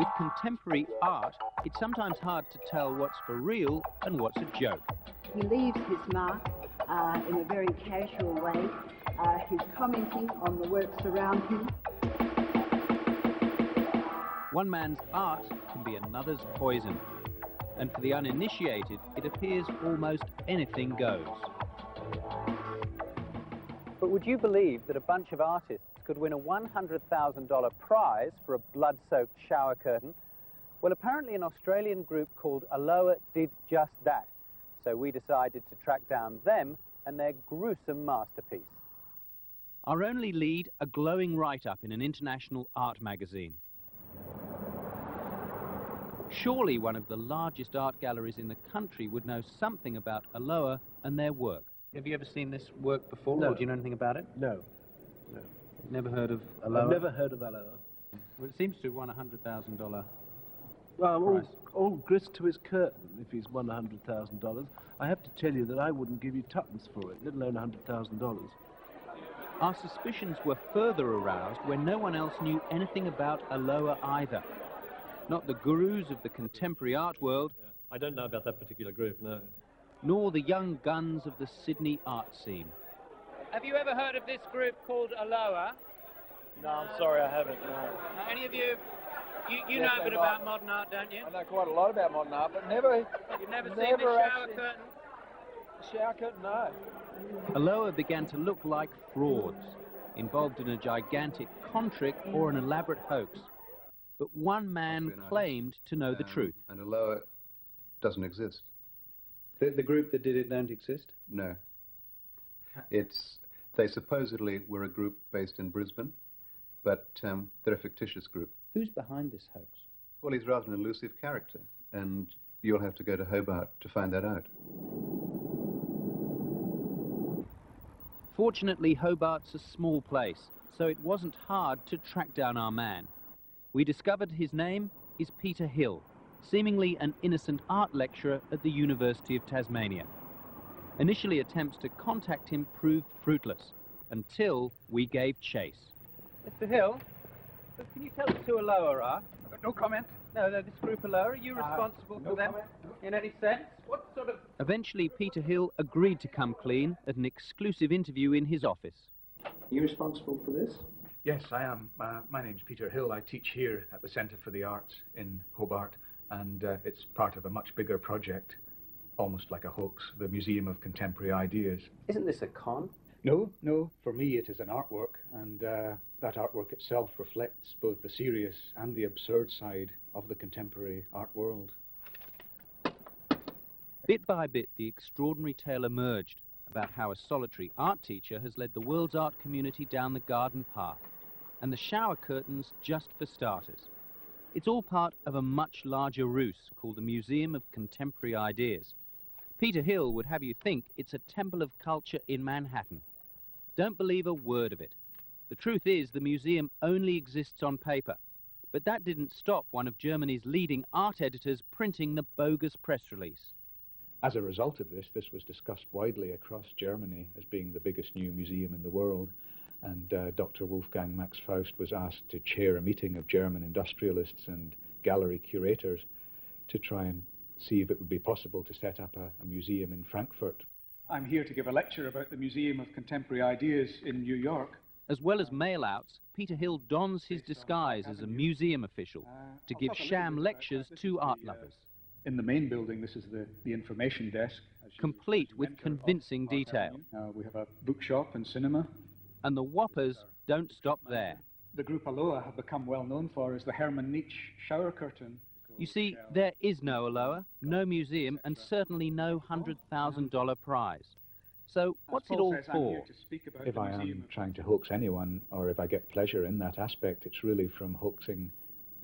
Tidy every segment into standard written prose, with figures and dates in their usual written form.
With contemporary art, it's sometimes hard to tell what's for real and what's a joke. He leaves his mark in a very casual way. He's commenting on the works around him. One man's art can be another's poison. And for the uninitiated, it appears almost anything goes. But would you believe that a bunch of artists could win a $100,000 prize for a blood-soaked shower curtain? Well, apparently an Australian group called Aloha did just that. So we decided to track down them and their gruesome masterpiece. Our only lead, a glowing write-up in an international art magazine. Surely one of the largest art galleries in the country would know something about Aloha and their work. Have you ever seen this work before? No. Or do you know anything about it? No. Never heard of Aloha? I've never heard of Aloha. Well, it seems to have won a $100,000 Well, all grist to his curtain if he's won $100,000. I have to tell you that I wouldn't give you tuppence for it, let alone $100,000. Our suspicions were further aroused when no one else knew anything about Aloha either. Not the gurus of the contemporary art world. I don't know about that particular group, no. Nor the young guns of the Sydney art scene. Have you ever heard of this group called Aloha? No, I'm sorry, I haven't, no. Any of you? You Yes, know a bit about modern art, don't you? I know quite a lot about modern art, but never... You've never seen the shower curtain? The shower curtain, no. Aloha began to look like frauds, involved in a gigantic con trick or an elaborate hoax. But one man claimed to know the truth. And Aloha doesn't exist. The group that did it don't exist? No. They supposedly were a group based in Brisbane, but they're a fictitious group. Who's behind this hoax? Well, he's rather an elusive character, and you'll have to go to Hobart to find that out. Fortunately, Hobart's a small place, so it wasn't hard to track down our man. We discovered his name is Peter Hill, seemingly an innocent art lecturer at the University of Tasmania. Initially, attempts to contact him proved fruitless, until we gave chase. Mr. Hill, can you tell us who Aloha are? No comment. No, this group Aloha, are you responsible for them in any sense? What sort of... Eventually, Peter Hill agreed to come clean at an exclusive interview in his office. Are you responsible for this? Yes, I am. My name's Peter Hill. I teach here at the Centre for the Arts in Hobart, and it's part of a much bigger project, almost like a hoax, the Museum of Contemporary Ideas. Isn't this a con? No. For me, it is an artwork, and that artwork itself reflects both the serious and the absurd side of the contemporary art world. Bit by bit, the extraordinary tale emerged about how a solitary art teacher has led the world's art community down the garden path, and the shower curtains just for starters. It's all part of a much larger ruse called the Museum of Contemporary Ideas. Peter Hill would have you think it's a temple of culture in Manhattan. Don't believe a word of it. The truth is, the museum only exists on paper. But that didn't stop one of Germany's leading art editors printing the bogus press release. As a result of this was discussed widely across Germany as being the biggest new museum in the world, and Dr. Wolfgang Max Faust was asked to chair a meeting of German industrialists and gallery curators to try and see if it would be possible to set up a museum in Frankfurt. I'm here to give a lecture about the Museum of Contemporary Ideas in New York. As well as mail-outs, Peter Hill dons his disguise as a museum official to give sham lectures to art lovers. In the main building, this is the information desk. Complete with convincing detail. We have a bookshop and cinema. And the whoppers don't stop there. The group Aloha have become well known for is the Hermann Nitsch shower curtain. You see, there is no Aloha, no museum, and certainly no $100,000 prize. So what's it all for? If I am trying to hoax anyone, or if I get pleasure in that aspect, it's really from hoaxing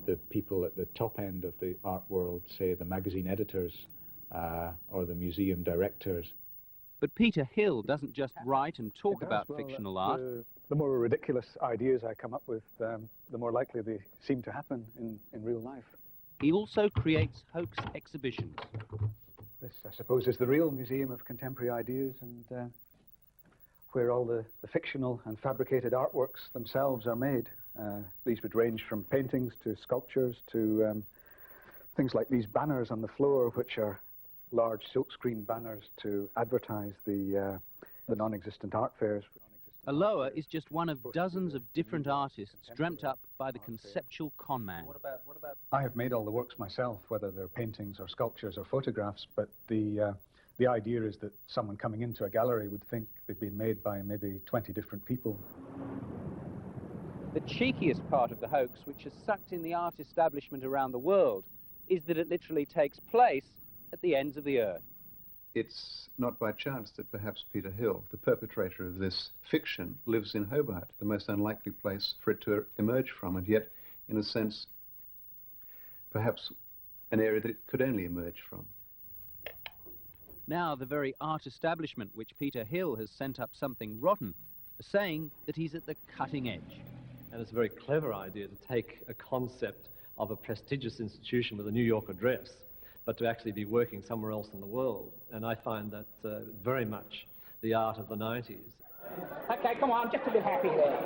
the people at the top end of the art world, say the magazine editors or the museum directors. But Peter Hill doesn't just write and talk about fictional art. The more ridiculous ideas I come up with, the more likely they seem to happen in real life. He also creates hoax exhibitions. This, I suppose, is the real Museum of Contemporary Ideas, and where all the fictional and fabricated artworks themselves are made. These would range from paintings to sculptures to things like these banners on the floor, which are large silkscreen banners to advertise the non-existent art fairs. Aloha is just one of dozens of different artists dreamt up by the conceptual con man. I have made all the works myself, whether they're paintings or sculptures or photographs, but the idea is that someone coming into a gallery would think they've been made by maybe 20 different people. The cheekiest part of the hoax, which has sucked in the art establishment around the world, is that it literally takes place at the ends of the earth. It's not by chance that perhaps Peter Hill, the perpetrator of this fiction, lives in Hobart, the most unlikely place for it to emerge from, and yet, in a sense, perhaps an area that it could only emerge from. Now the very art establishment which Peter Hill has sent up something rotten are saying that he's at the cutting edge. And it's a very clever idea to take a concept of a prestigious institution with a New York address, but to actually be working somewhere else in the world. And I find that very much the art of the 90s. Okay, come on, just a bit happy there.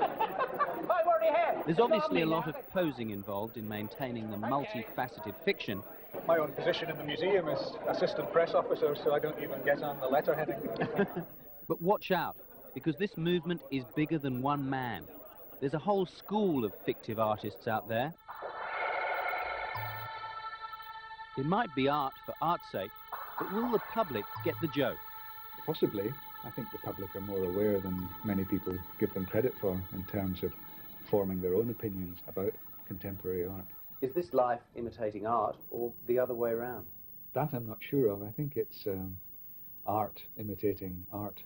I already have. There's obviously a lot of posing involved in maintaining the multifaceted fiction. My own position in the museum is assistant press officer, so I don't even get on the letterheading. But watch out, because this movement is bigger than one man. There's a whole school of fictive artists out there. It might be art for art's sake, but will the public get the joke? Possibly. I think the public are more aware than many people give them credit for in terms of forming their own opinions about contemporary art. Is this life imitating art or the other way around? That I'm not sure of. I think it's art imitating art.